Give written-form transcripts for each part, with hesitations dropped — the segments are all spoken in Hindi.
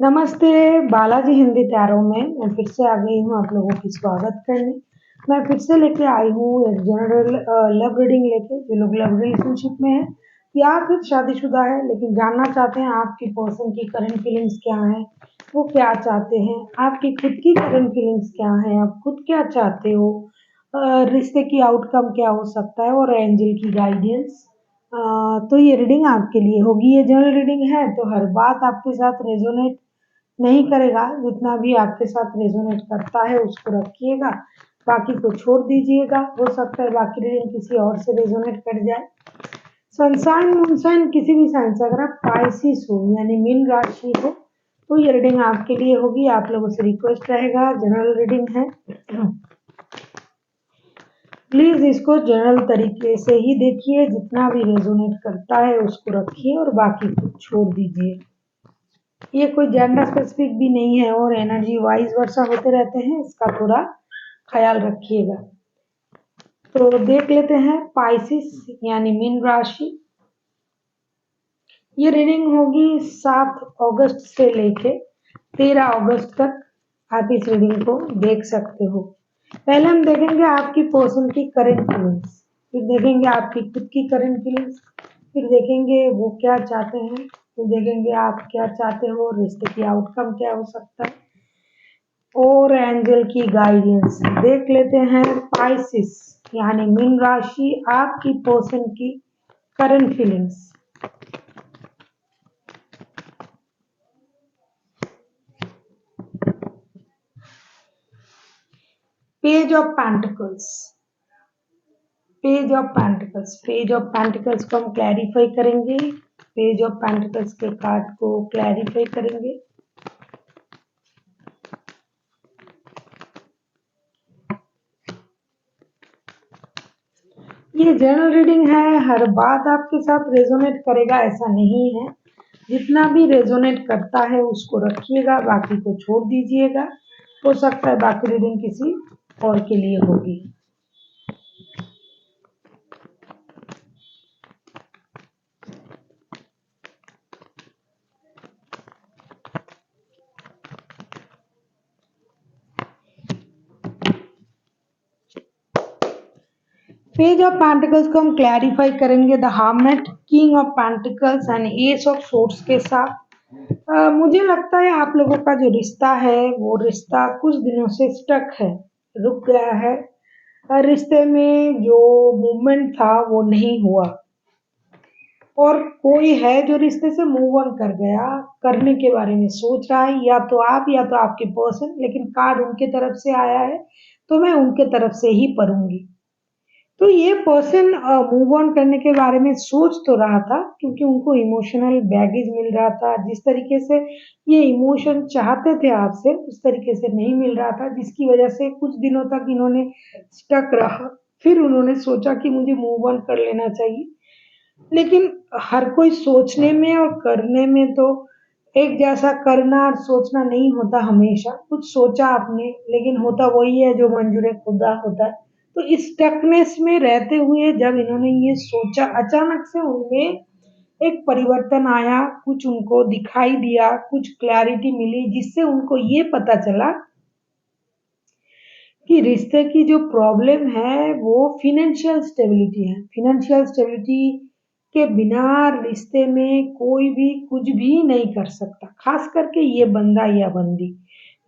नमस्ते, बालाजी हिंदी टैरो में मैं फिर से आ गई हूँ आप लोगों की स्वागत करने। मैं फिर से लेके आई हूँ एक जनरल लव रीडिंग लेके। जो लोग लव रिलेशनशिप में हैं या फिर शादीशुदा है लेकिन जानना चाहते हैं आपकी पर्सन की करंट फीलिंग्स क्या हैं, वो क्या चाहते हैं, आपकी खुद की करंट फीलिंग्स क्या हैं, आप खुद क्या चाहते हो, रिश्ते की आउटकम क्या हो सकता है और एंजल की गाइडेंस। तो ये रीडिंग आपके लिए होगी। ये जनरल रीडिंग है तो हर बात आपके साथ रेजोनेट नहीं करेगा। जितना भी आपके साथ रेजोनेट करता है उसको रखिएगा, बाकी को छोड़ दीजिएगा। हो सकता है बाकी रीडिंग किसी और से रेजोनेट कर जाए। सनसाइन मूनसाइन किसी भी साइन से अगर आप पाइसिस हो यानी मीन राशि हो तो ये रीडिंग आपके लिए होगी। आप लोगों से रिक्वेस्ट रहेगा, जनरल रीडिंग है, प्लीज इसको जनरल तरीके से ही देखिए। जितना भी रेजोनेट करता है उसको रखिए और बाकी को छोड़ दीजिए। ये कोई जेंडर स्पेसिफिक भी नहीं है और एनर्जी वाइज वर्षा होते रहते हैं, इसका थोड़ा ख्याल रखिएगा। तो देख लेते हैं पाइसिस यानी मीन राशि। ये रीडिंग होगी 7 अगस्त से लेके 13 अगस्त तक। आप इस रीडिंग को देख सकते हो। पहले हम देखेंगे आपकी पर्सन की करंट फीलिंग्स, फिर देखेंगे आपकी खुद की करंट फीलिंग्स, फिर देखेंगे वो क्या चाहते हैं, फिर देखेंगे आप क्या चाहते हो, रिश्ते की आउटकम क्या हो सकता है और एंजल की गाइडेंस। देख लेते हैं पाइसिस यानी मीन राशि, आपकी पर्सन की current feelings. Page of pentacles, page of pentacles, page of pentacles को हम क्लैरिफाई करेंगे। पेज ऑफ पेंटिकल्स के कार्ड को क्लैरिफाई करेंगे। ये जनरल रीडिंग है, हर बात आपके साथ रेजोनेट करेगा ऐसा नहीं है। जितना भी रेजोनेट करता है उसको रखिएगा, बाकी को छोड़ दीजिएगा। हो सकता है बाकी रीडिंग किसी और के लिए होगी। पेज ऑफ पेंटिकल्स को हम क्लैरिफाई करेंगे the hermit, king of pentacles and S of swords के साथ। मुझे लगता है आप लोगों का जो रिश्ता है वो रिश्ता कुछ दिनों से स्टक है, रुक गया है। रिश्ते में जो मूवमेंट था वो नहीं हुआ और कोई है जो रिश्ते से मूव ऑन कर गया, करने के बारे में सोच रहा है, या तो आप या तो आपके पर्सन। लेकिन कार्ड उनके तरफ से आया है तो मैं उनके तरफ से ही पढ़ूंगी। तो ये पर्सन मूव ऑन करने के बारे में सोच तो रहा था क्योंकि उनको इमोशनल बैगेज मिल रहा था। जिस तरीके से ये इमोशन चाहते थे आपसे उस तरीके से नहीं मिल रहा था, जिसकी वजह से कुछ दिनों तक इन्होंने स्टक रहा। फिर उन्होंने सोचा कि मुझे मूव ऑन कर लेना चाहिए। लेकिन हर कोई सोचने में और करने में तो एक जैसा करना और सोचना नहीं होता हमेशा। कुछ सोचा आपने लेकिन होता वही है जो मंजूर खुदा होता है। तो इस स्टकनेस में रहते हुए जब इन्होंने ये सोचा, अचानक से उनमें एक परिवर्तन आया, कुछ उनको दिखाई दिया, कुछ क्लैरिटी मिली, जिससे उनको ये पता चला कि रिश्ते की जो प्रॉब्लम है वो फिनेंशियल स्टेबिलिटी है। फिनेंशियल स्टेबिलिटी के बिना रिश्ते में कोई भी कुछ भी नहीं कर सकता, खास करके ये बंदा या बंदी।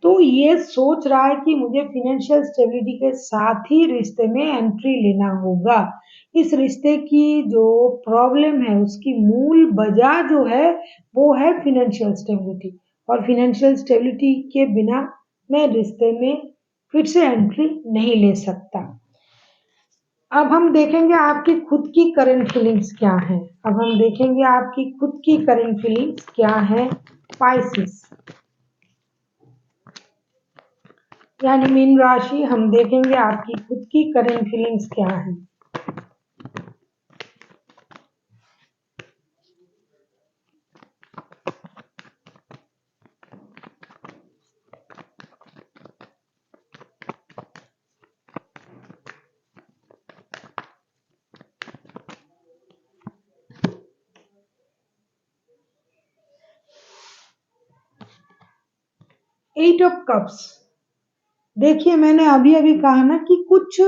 तो ये सोच रहा है कि मुझे फिनेंशियल स्टेबिलिटी के साथ ही रिश्ते में एंट्री लेना होगा। इस रिश्ते की जो प्रॉब्लम है उसकी मूल वजह जो है वो है फिनेंशियल स्टेबिलिटी, और फिनेंशियल स्टेबिलिटी के बिना मैं रिश्ते में फिर से एंट्री नहीं ले सकता। अब हम देखेंगे आपकी खुद की करंट फीलिंग्स क्या हैं। अब हम देखेंगे आपकी खुद की करंट फीलिंग्स क्या है पाइसिस यानी मीन राशि। हम देखेंगे आपकी खुद की करंट फीलिंग्स क्या है। Eight of cups. देखिए मैंने अभी अभी कहा ना कि कुछ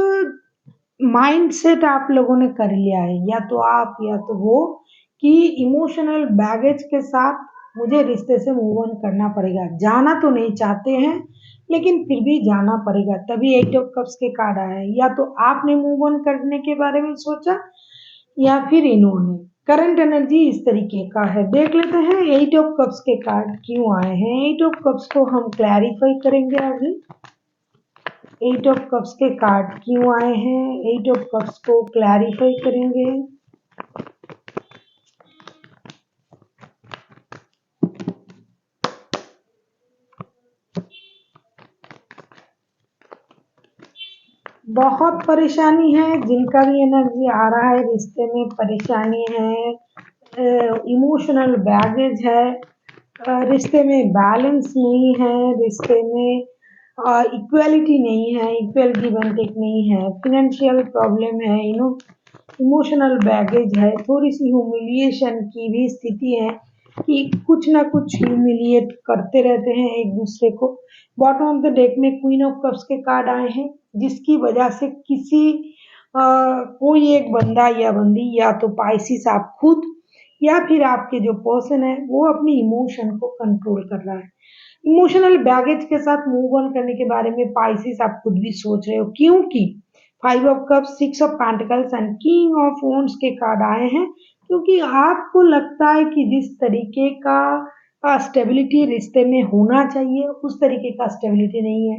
माइंडसेट आप लोगों ने कर लिया है, या तो आप या तो वो, कि इमोशनल बैगेज के साथ मुझे रिश्ते से मूव ऑन करना पड़ेगा। जाना तो नहीं चाहते हैं, लेकिन फिर भी जाना पड़ेगा, तभी एट ऑफ कप्स के कार्ड आया है। या तो आपने मूव ऑन करने के बारे में सोचा, या फिर इन्होंने। करंट एनर्जी इस तरीके का है। देख लेते हैं एट ऑफ कप्स के कार्ड क्यों आए हैं। एट ऑफ कप्स को हम क्लैरिफाई करेंगे अभी। एट ऑफ कप्स के कार्ड क्यों आए हैं, एट ऑफ कप्स को क्लैरिफाई करेंगे। बहुत परेशानी है, जिनका भी एनर्जी आ रहा है रिश्ते में परेशानी है, इमोशनल बैगेज है, रिश्ते में बैलेंस नहीं है, रिश्ते में इक्वालिटी नहीं है, इक्वल गिव एंड टेक नहीं है, फिनेंशियल प्रॉब्लम है, इमोशनल बैगेज है, थोड़ी सी ह्यूमिलिएशन की भी स्थिति है कि कुछ ना कुछ ह्यूमिलिएट करते रहते हैं एक दूसरे को। बॉटम ऑफ द डेक में क्वीन ऑफ कप्स के कार्ड आए हैं, जिसकी वजह से किसी कोई एक बंदा या बंदी, या तो पाइसिस आप खुद, या फिर आपके जो पर्सन है वो अपनी इमोशन को कंट्रोल कर रहा है। इमोशनल बैगेज के साथ मूव ऑन करने के बारे में पाइसिस आप खुद भी सोच रहे हो, क्योंकि five of cups, six of pentacles and king of wands के कार्ड आए हैं। क्योंकि आपको लगता है कि जिस तरीके का स्टेबिलिटी रिश्ते में होना चाहिए, उस तरीके का स्टेबिलिटी नहीं है।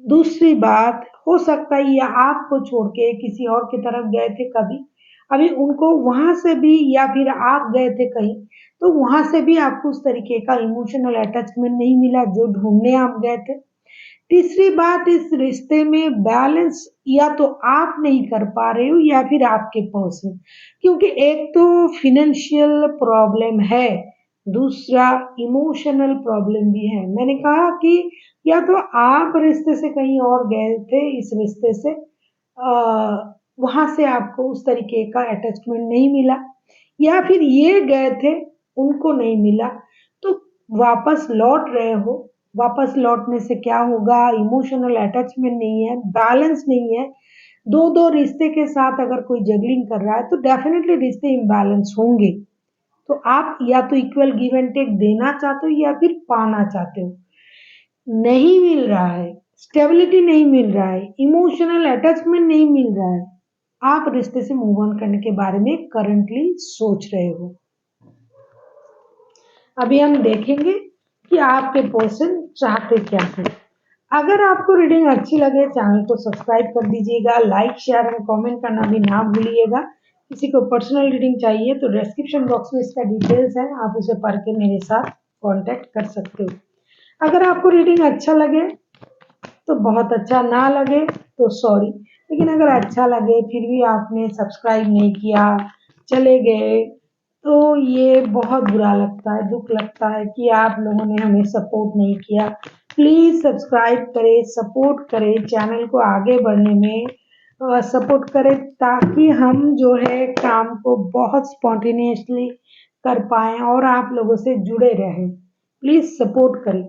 दूसरी बात, हो सकता है ये आपको छोड़ के किसी और की तरफ गए थे कभी, अभी उनको वहां से भी, या फिर आप गए थे कहीं, तो वहां से भी आपको उस तरीके का इमोशनल अटैचमेंट नहीं मिला जो ढूंढने आप गए थे। तीसरी बात, इस रिश्ते में बैलेंस या तो आप नहीं कर पा रहे हो, या फिर आपके पर्सन, क्योंकि एक तो फिनेंशियल प्रॉब्लम है, दूसरा इमोशनल प्रॉब्लम भी है। मैंने कहा कि या तो आप रिश्ते से कहीं और गए थे, इस रिश्ते से वहां से आपको उस तरीके का अटैचमेंट नहीं मिला, या फिर ये गए थे, उनको नहीं मिला, तो वापस लौट रहे हो। वापस लौटने से क्या होगा, इमोशनल अटैचमेंट नहीं है, बैलेंस नहीं है। दो दो रिश्ते के साथ अगर कोई जगलिंग कर रहा है तो डेफिनेटली रिश्ते इम्बैलेंस होंगे। तो आप या तो इक्वल गिव एंड टेक देना चाहते हो, या फिर पाना चाहते हो, नहीं मिल रहा है। स्टेबिलिटी नहीं मिल रहा है, इमोशनल अटैचमेंट नहीं मिल रहा है, आप रिश्ते से मूव ऑन करने के बारे में करंटली सोच रहे हो। अभी हम देखेंगे कि आपके पर्सन चाहते क्या हैं। अगर आपको रीडिंग अच्छी लगे, चैनल को सब्सक्राइब कर दीजिएगा, लाइक शेयर एंड कमेंट करना भी ना भूलिएगा। किसी को पर्सनल रीडिंग चाहिए तो डिस्क्रिप्शन बॉक्स में इसका डिटेल्स है, आप उसे पढ़ के मेरे साथ कांटेक्ट कर सकते हो। अगर आपको रीडिंग अच्छा लगे तो बहुत अच्छा, ना लगे तो सॉरी, लेकिन अगर अच्छा लगे फिर भी आपने सब्सक्राइब नहीं किया, चले गए, तो ये बहुत बुरा लगता है, दुख लगता है कि आप लोगों ने हमें सपोर्ट नहीं किया। प्लीज़ सब्सक्राइब करें, सपोर्ट करें, चैनल को आगे बढ़ने में सपोर्ट करें, ताकि हम जो है काम को बहुत स्पॉन्टेनियसली कर पाएँ और आप लोगों से जुड़े रहें। प्लीज़ सपोर्ट करें।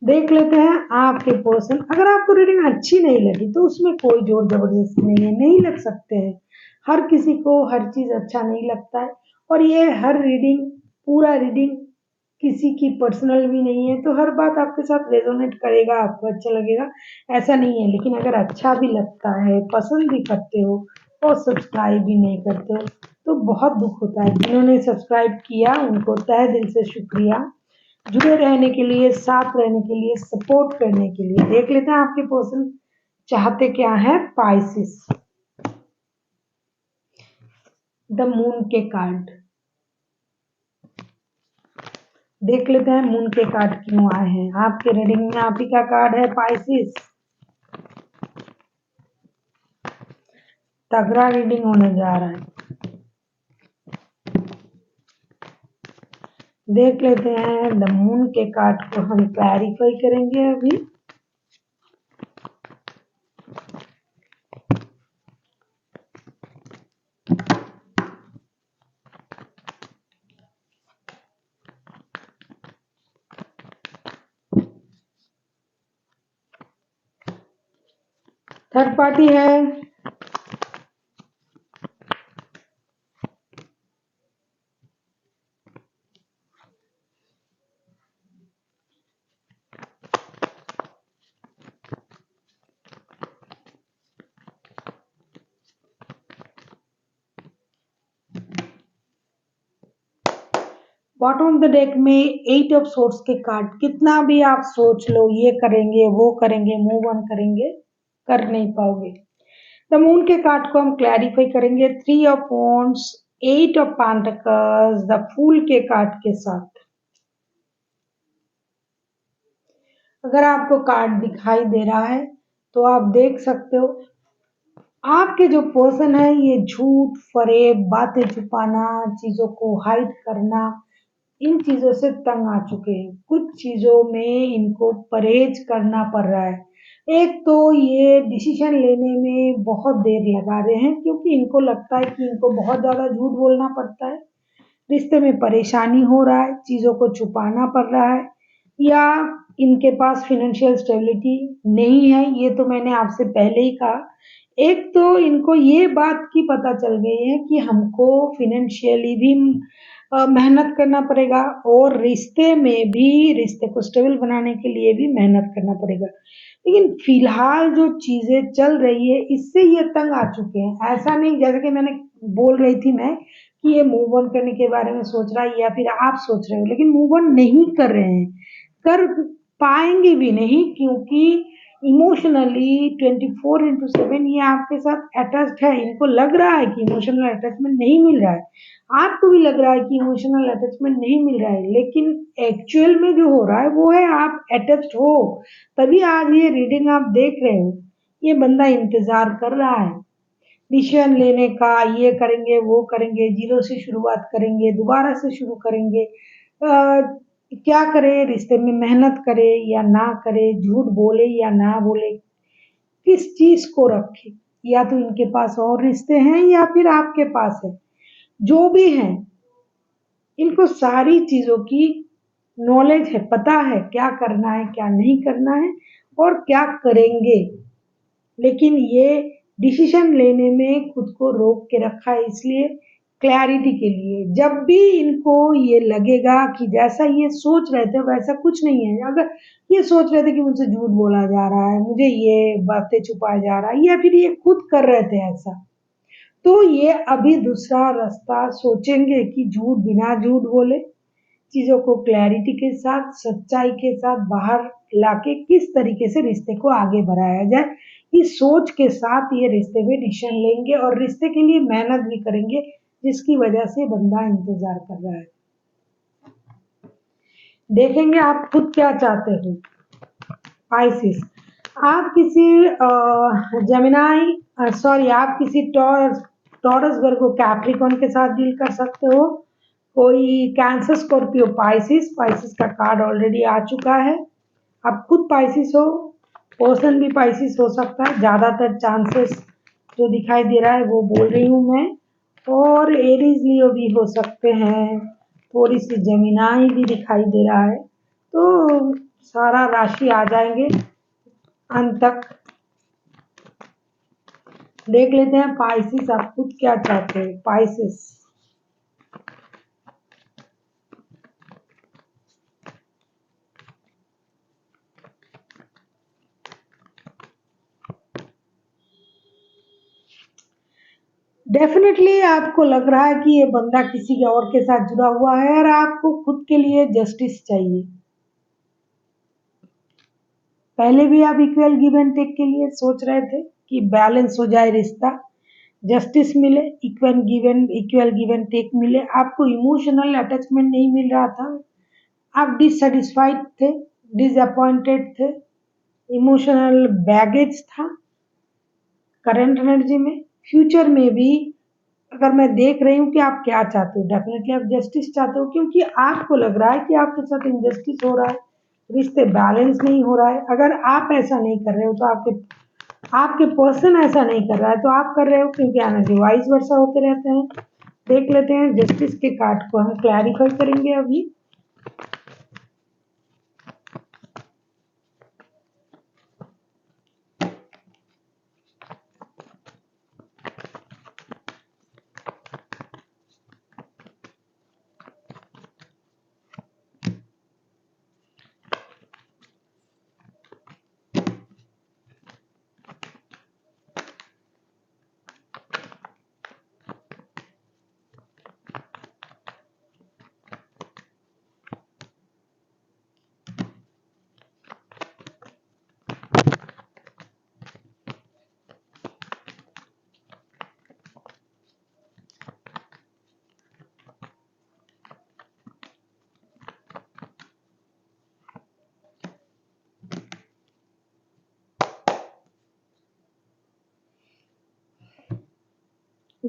देख लेते हैं आपके पर्सन। अगर आपको रीडिंग अच्छी नहीं लगी तो उसमें कोई जोर जबरदस्ती नहीं है, नहीं लग सकते हैं। हर किसी को हर चीज़ अच्छा नहीं लगता है, और ये हर रीडिंग, पूरा रीडिंग किसी की पर्सनल भी नहीं है, तो हर बात आपके साथ रेजोनेट करेगा, आपको अच्छा लगेगा, ऐसा नहीं है। लेकिन अगर अच्छा भी लगता है, पसंद भी करते हो और सब्सक्राइब भी नहीं करते हो, तो बहुत दुख होता है। जिन्होंने सब्सक्राइब किया उनको तहे दिल से शुक्रिया, जुड़े रहने के लिए, साथ रहने के लिए, सपोर्ट करने के लिए। देख लेते हैं आपके पर्सन चाहते क्या है। पाइसिस, द मून के कार्ड देख लेते हैं, मून के कार्ड क्यों आए हैं आपके रीडिंग में। आप ही का कार्ड है पाइसिस, तगड़ा रीडिंग होने जा रहा है। देख लेते हैं, द मून के कार्ड को हम क्लैरिफाई करेंगे अभी। थर्ड पार्टी है। बॉटम ऑफ द डेक में 8 ऑफ सोर्ड्स के कार्ड, कितना भी आप सोच लो ये करेंगे वो करेंगे मूव ऑन करेंगे, कर नहीं पाओगे। द मून के कार्ड को हम क्लैरिफाई करेंगे 3 of wands, 8 of pentacles, the fool के कार्ड के साथ। अगर आपको कार्ड दिखाई दे रहा है तो आप देख सकते हो आपके जो पर्सन है ये झूठ फरेब, बातें छुपाना, चीजों को हाइड करना, इन चीजों से तंग आ चुके हैं। कुछ चीजों में इनको परहेज करना पड़ रहा है। एक तो ये डिसीजन लेने में बहुत देर लगा रहे हैं क्योंकि इनको लगता है कि इनको बहुत ज्यादा झूठ बोलना पड़ता है, रिश्ते में परेशानी हो रहा है, चीजों को छुपाना पड़ रहा है, या इनके पास फाइनेंशियल स्टेबिलिटी नहीं है। ये तो मैंने आपसे पहले ही कहा। एक तो इनको ये बात की पता चल गई है कि हमको फाइनेंशियली भी मेहनत करना पड़ेगा और रिश्ते में भी, रिश्ते को स्टेबल बनाने के लिए भी मेहनत करना पड़ेगा। लेकिन फिलहाल जो चीजें चल रही है इससे ये तंग आ चुके हैं। ऐसा नहीं, जैसे कि मैंने बोल रही थी मैं कि ये मूव ऑन करने के बारे में सोच रहा है या फिर आप सोच रहे हो, लेकिन मूव ऑन नहीं कर रहे हैं, कर पाएंगे भी नहीं क्योंकि इमोशनली 24/7 ये आपके साथ अटैच्ड है। इनको लग रहा है कि इमोशनल अटैचमेंट नहीं मिल रहा है, आपको भी लग रहा है कि इमोशनल अटैचमेंट नहीं मिल रहा है, लेकिन एक्चुअल में जो हो रहा है वो है आप अटैच्ड हो। तभी आज ये रीडिंग आप देख रहे हो। ये बंदा इंतजार कर रहा है डिसीजन लेने का, ये करेंगे वो करेंगे, जीरो से शुरुआत करेंगे, दोबारा से शुरू करेंगे, क्या करे, रिश्ते में मेहनत करे या ना करे, झूठ बोले या ना बोले, किस चीज को रखे, या तो इनके पास और रिश्ते हैं या फिर आपके पास है। जो भी है इनको सारी चीजों की नॉलेज है, पता है क्या करना है क्या नहीं करना है और क्या करेंगे, लेकिन ये डिसीजन लेने में खुद को रोक के रखा है। इसलिए क्लैरिटी के लिए, जब भी इनको ये लगेगा कि जैसा ये सोच रहे थे वैसा कुछ नहीं है, अगर ये सोच रहे थे कि मुझसे झूठ बोला जा रहा है, मुझे ये बातें छुपाया जा रहा है, या फिर ये खुद कर रहे थे ऐसा, तो ये अभी दूसरा रास्ता सोचेंगे कि झूठ, बिना झूठ बोले चीजों को क्लैरिटी के साथ, सच्चाई के साथ बाहर लाके किस तरीके से रिश्ते को आगे बढ़ाया जाए, इस सोच के साथ ये रिश्ते में डिसीजन लेंगे और रिश्ते के लिए मेहनत भी करेंगे, जिसकी वजह से बंदा इंतजार कर रहा है। देखेंगे आप खुद क्या चाहते हो। पाइसिस, आप किसी जेमिनाई, सॉरी, आप किसी टॉरस वर्गो कैप्रिकॉन के साथ डील कर सकते हो। कोई कैंसर, स्कॉर्पियो, पाइसिस, पाइसिस का कार्ड ऑलरेडी आ चुका है। आप खुद पाइसिस हो, पर्सन भी पाइसिस हो सकता है, ज्यादातर चांसेस जो दिखाई दे रहा है वो बोल रही हूँ मैं। और एरीज लियो भी हो सकते हैं, थोड़ी सी जेमिनाई भी दिखाई दे रहा है। तो सारा राशि आ जाएंगे अंत तक। देख लेते हैं पाइसिस आप खुद क्या चाहते हैं। पाइसिस, डेफिनेटली आपको लग रहा है कि ये बंदा किसी के और के साथ जुड़ा हुआ है और आपको खुद के लिए जस्टिस चाहिए। पहले भी आप इक्वल गिव एंड टेक के लिए सोच रहे थे कि बैलेंस हो जाए रिश्ता, जस्टिस मिले, इक्वल गिव एंड टेक मिले। आपको इमोशनल अटैचमेंट नहीं मिल रहा था, आप डिससेटिस्फाइड थे, डिसअपॉइंटेड थे, इमोशनल बैगेज था करंट एनर्जी में। फ्यूचर में भी अगर मैं देख रही हूँ कि आप क्या चाहते हो, डेफिनेटली आप जस्टिस चाहते हो क्योंकि आपको लग रहा है कि आपके साथ इनजस्टिस हो रहा है, रिश्ते बैलेंस नहीं हो रहा है। अगर आप ऐसा नहीं कर रहे हो तो आपके आपके पर्सन ऐसा नहीं कर रहा है तो आप कर रहे हो, क्योंकि एनर्जी वाइज वर्षा होते रहते हैं। देख लेते हैं जस्टिस के कार्ड को हम क्लैरिफाई करेंगे अभी।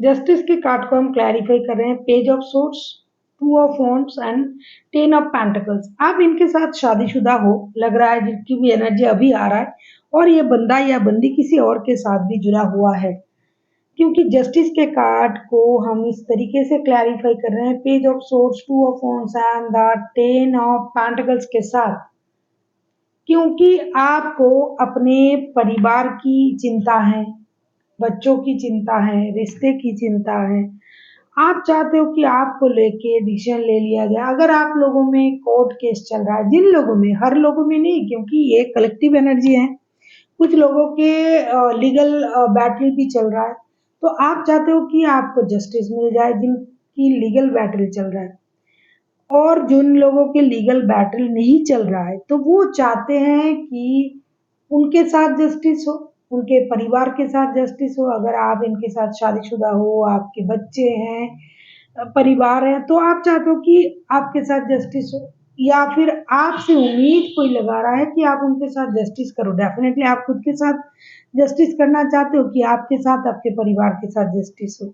जस्टिस के कार्ड को हम क्लैरिफाई कर रहे हैं। Page of source, two of wands and ten of pentacles. आप इनके साथ शादीशुदा हो, लग रहा है जिनकी भी एनर्जी अभी आ रहा है, और ये बंदा या बंदी किसी और के साथ भी जुड़ा हुआ है, क्योंकि जस्टिस के कार्ड को हम इस तरीके से क्लैरिफाई कर रहे हैं, page of source, two of wands and the ten of pentacles के साथ, क्योंकि आपको अपने परिवार की चिंता है, बच्चों की चिंता है, रिश्ते की चिंता है। आप चाहते हो कि आपको लेके डिसीजन ले लिया जाए। अगर आप लोगों में कोर्ट केस चल रहा है, जिन लोगों में, हर लोगों में नहीं, क्योंकि ये कलेक्टिव एनर्जी है, कुछ लोगों के लीगल बैटल भी चल रहा है, तो आप चाहते हो कि आपको जस्टिस मिल जाए जिनकी लीगल बैटल चल रहा है। और जिन लोगों के लीगल बैटल नहीं चल रहा है, तो वो चाहते हैं कि उनके साथ जस्टिस हो, उनके परिवार के साथ जस्टिस हो। अगर आप इनके साथ शादीशुदा हो, आपके बच्चे हैं, परिवार है, तो आप चाहते हो कि आपके साथ जस्टिस हो, या फिर आपसे उम्मीद कोई लगा रहा है कि आप उनके साथ जस्टिस करो। डेफिनेटली आप खुद के साथ जस्टिस करना चाहते हो कि आपके साथ आपके परिवार के साथ जस्टिस हो,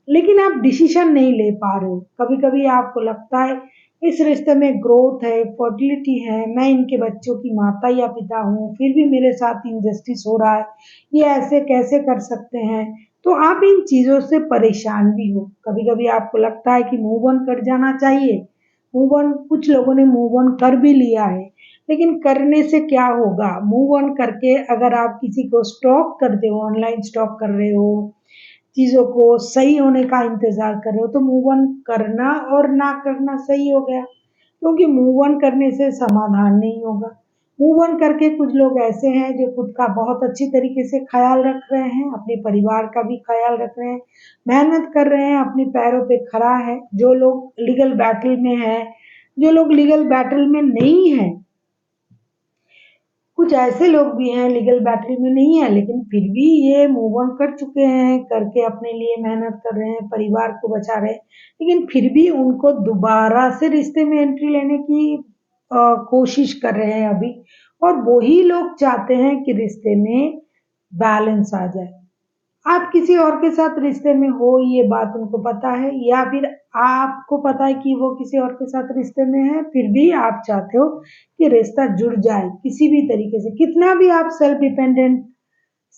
लेकिन आप डिसीजन नहीं ले पा रहे हो। कभी कभी आपको लगता है इस रिश्ते में ग्रोथ है, फर्टिलिटी है, मैं इनके बच्चों की माता या पिता हूँ, फिर भी मेरे साथ इनजस्टिस हो रहा है, ये ऐसे कैसे कर सकते हैं। तो आप इन चीज़ों से परेशान भी हो। कभी कभी आपको लगता है कि मूव ऑन कर जाना चाहिए। मूव ऑन, कुछ लोगों ने मूव ऑन कर भी लिया है, लेकिन करने से क्या होगा? मूव ऑन करके अगर आप किसी को स्टॉक करते हो, ऑनलाइन स्टॉक कर रहे हो, चीज़ों को सही होने का इंतज़ार कर रहे हो, तो मूव ऑन करना और ना करना सही हो गया, क्योंकि मूव ऑन करने से समाधान नहीं होगा। मूव ऑन करके कुछ लोग ऐसे हैं जो खुद का बहुत अच्छी तरीके से ख्याल रख रहे हैं, अपने परिवार का भी ख्याल रख रहे हैं, मेहनत कर रहे हैं, अपने पैरों पे खड़ा है। जो लोग लीगल बैटल में हैं, जो लोग लीगल बैटल में नहीं हैं, कुछ ऐसे लोग भी हैं लीगल बैटल में नहीं है, लेकिन फिर भी ये मूव ऑन कर चुके हैं, करके अपने लिए मेहनत कर रहे हैं, परिवार को बचा रहे हैं, लेकिन फिर भी उनको दोबारा से रिश्ते में एंट्री लेने की कोशिश कर रहे हैं अभी। और वही लोग चाहते हैं कि रिश्ते में बैलेंस आ जाए। आप किसी और के साथ रिश्ते में हो, ये बात उनको पता है, या फिर आपको पता है कि वो किसी और के साथ रिश्ते में है, फिर भी आप चाहते हो कि रिश्ता जुड़ जाए किसी भी तरीके से। कितना भी आप self dependent,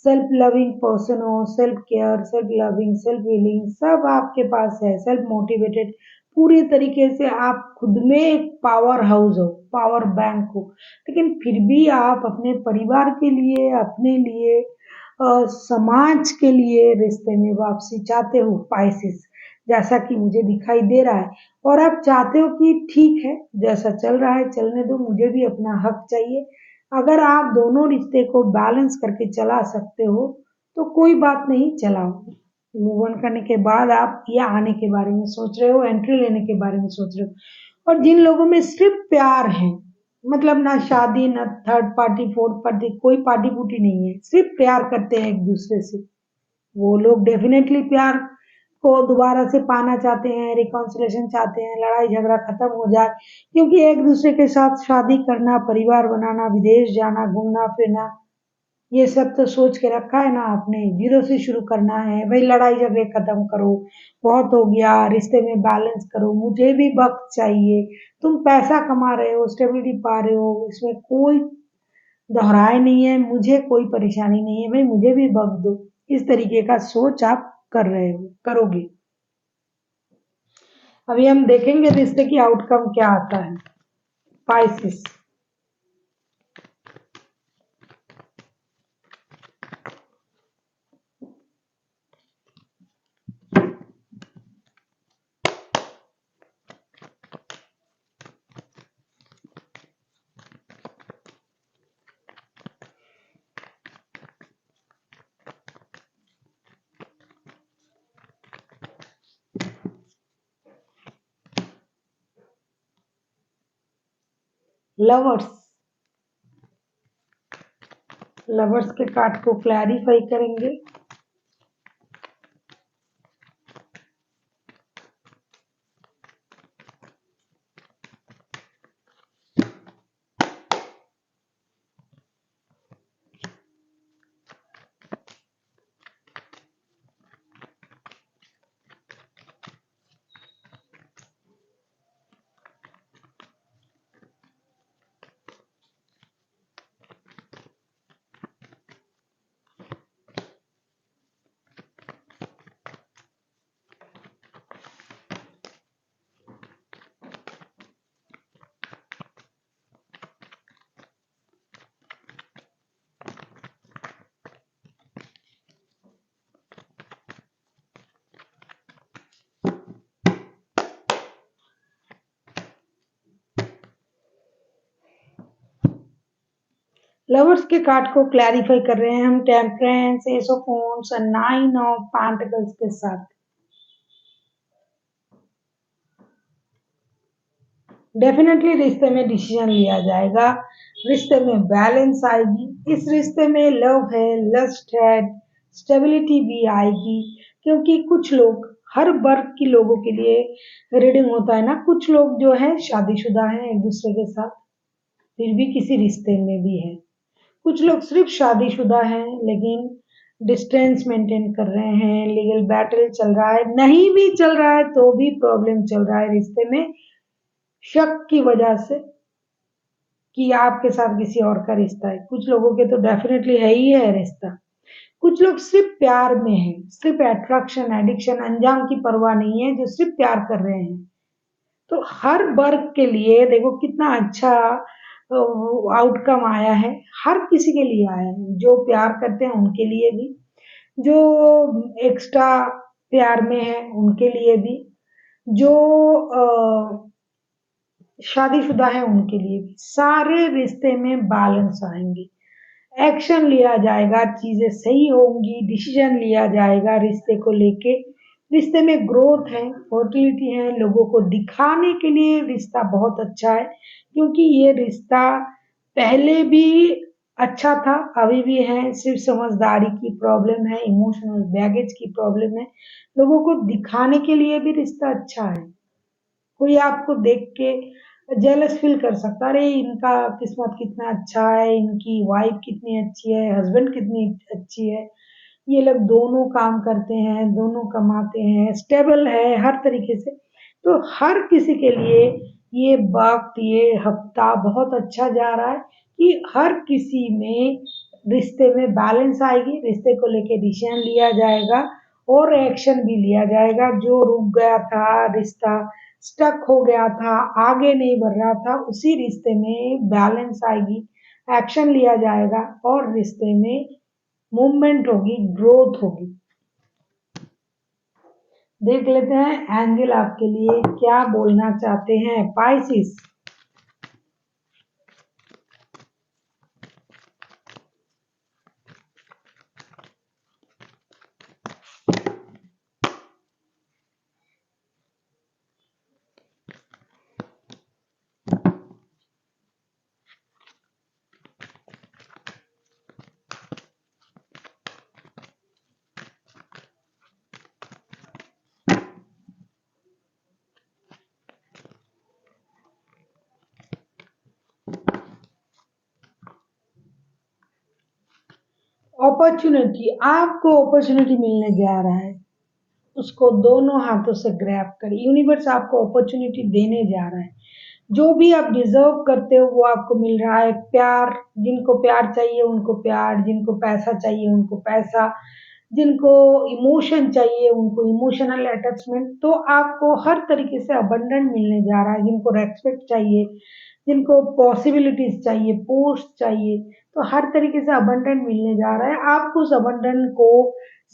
self loving person हो, self care, self loving, self healing सब आपके पास है, सेल्फ मोटिवेटेड, पूरी तरीके से आप खुद में एक पावर हाउस हो, पावर बैंक हो, लेकिन फिर भी आप अपने परिवार के लिए, अपने लिए, समाज के लिए रिश्ते में वापसी चाहते हो, पाइसेस, जैसा कि मुझे दिखाई दे रहा है। और आप चाहते हो कि ठीक है, जैसा चल रहा है चलने दो, मुझे भी अपना हक चाहिए। अगर आप दोनों रिश्ते को बैलेंस करके चला सकते हो, तो कोई बात नहीं, चलाओ। मूव ऑन करने के बाद आप या आने के बारे में सोच रहे हो, एंट्री लेने के बारे में सोच रहे हो। और जिन लोगों में सिर्फ प्यार है, मतलब ना शादी, ना थर्ड पार्टी, फोर्थ पार्टी, कोई पार्टी पुर्टी नहीं है, सिर्फ प्यार करते हैं एक दूसरे से, वो लोग डेफिनेटली प्यार को दोबारा से पाना चाहते हैं, रिकॉन्सिलेशन चाहते हैं, लड़ाई झगड़ा खत्म हो जाए, क्योंकि एक दूसरे के साथ शादी करना, परिवार बनाना, विदेश जाना, घूमना फिरना, ये सब तो सोच के रखा है ना आपने, जीरो से शुरू करना है भाई। लड़ाई झगड़े खत्म करो, बहुत हो गया, रिश्ते में बैलेंस करो, मुझे भी वक्त चाहिए। तुम पैसा कमा रहे हो, स्टेबिलिटी पा रहे हो, इसमें कोई दोहराए नहीं है, मुझे कोई परेशानी नहीं है भाई, मुझे भी वक्त दो। इस तरीके का सोच आप कर रहे हो, करोगे। अभी हम देखेंगे रिश्ते की आउटकम क्या आता है। पाइसिस, लवर्स, लवर्स के कार्ड को क्लैरिफाई करेंगे। लवर्स के कार्ड को क्लैरिफाई कर रहे हैं हम टेम्परेंस, एस ऑफ वांड्स और नाइन ऑफ पेंटिकल्स के साथ। डेफिनेटली रिश्ते में डिसीजन लिया जाएगा, रिश्ते में बैलेंस आएगी, इस रिश्ते में लव है, लस्ट है, स्टेबिलिटी भी आएगी। क्योंकि कुछ लोग, हर वर्ग के लोगों के लिए रीडिंग होता है ना, कुछ लोग जो है शादीशुदा हैं एक दूसरे के साथ, फिर भी किसी रिश्ते में भी है। कुछ लोग सिर्फ शादीशुदा हैं लेकिन डिस्टेंस मेंटेन कर रहे हैं, लीगल बैटल चल रहा है, नहीं भी चल रहा है तो भी प्रॉब्लम चल रहा है रिश्ते में, शक की वजह से कि आपके साथ किसी और का रिश्ता है। कुछ लोगों के तो डेफिनेटली है ही है रिश्ता। कुछ लोग सिर्फ प्यार में हैं, सिर्फ अट्रैक्शन, एडिक्शन, अंजाम की परवाह नहीं है, जो सिर्फ प्यार कर रहे हैं। तो हर वर्ग के लिए देखो कितना अच्छा आउटकम आया है, हर किसी के लिए आया है, जो प्यार करते हैं उनके लिए भी, जो एक्स्ट्रा प्यार में है उनके लिए भी, जो शादीशुदा है उनके लिए भी, सारे रिश्ते में बैलेंस आएंगे, एक्शन लिया जाएगा, चीजें सही होंगी, डिसीजन लिया जाएगा रिश्ते को लेके। रिश्ते में ग्रोथ है, फर्टिलिटी है, लोगों को दिखाने के लिए रिश्ता बहुत अच्छा है, क्योंकि ये रिश्ता पहले भी अच्छा था, अभी भी है, सिर्फ समझदारी की प्रॉब्लम है, इमोशनल बैगेज की प्रॉब्लम है। लोगों को दिखाने के लिए भी रिश्ता अच्छा है। कोई आपको देख के जेलस फील कर सकता है, अरे इनका किस्मत कितना अच्छा है, इनकी वाइफ कितनी अच्छी है, हस्बैंड कितनी अच्छी है, ये लोग दोनों काम करते हैं, दोनों कमाते हैं, स्टेबल है हर तरीके से। तो हर किसी के लिए ये वक्त, ये हफ्ता बहुत अच्छा जा रहा है कि हर किसी में रिश्ते में बैलेंस आएगी, रिश्ते को लेके डिसीजन लिया जाएगा और एक्शन भी लिया जाएगा। जो रुक गया था रिश्ता, स्टक हो गया था, आगे नहीं बढ़ रहा था, उसी रिश्ते में बैलेंस आएगी, एक्शन लिया जाएगा और रिश्ते में मूवमेंट होगी, ग्रोथ होगी। देख लेते हैं एंजल आपके लिए क्या बोलना चाहते हैं। पाइसिस, अपॉर्चुनिटी, आपको अपॉर्चुनिटी मिलने जा रहा है, उसको दोनों हाथों से ग्रैब करें। यूनिवर्स आपको अपॉर्चुनिटी देने जा रहा है, जो भी आप डिजर्व करते हो वो आपको मिल रहा है। प्यार, जिनको प्यार चाहिए उनको प्यार, जिनको पैसा चाहिए उनको पैसा, जिनको इमोशन चाहिए उनको इमोशनल अटैचमेंट, तो आपको हर तरीके से अबंडेंट मिलने जा रहा है। जिनको रेस्पेक्ट चाहिए, जिनको पॉसिबिलिटीज चाहिए, पोस्ट चाहिए, तो हर तरीके से अबंडेंट मिलने जा रहा है। आपको उस अबंडेंट को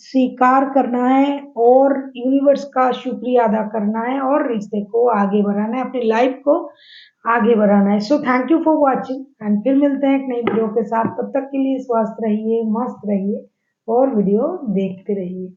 स्वीकार करना है और यूनिवर्स का शुक्रिया अदा करना है और रिश्ते को आगे बढ़ाना है, अपनी लाइफ को आगे बढ़ाना है। So thank you for watching and फिर मिलते हैं एक नई वीडियो के साथ। तब तक के लिए स्वस्थ रहिए, मस्त रहिए और वीडियो देखते रहिए।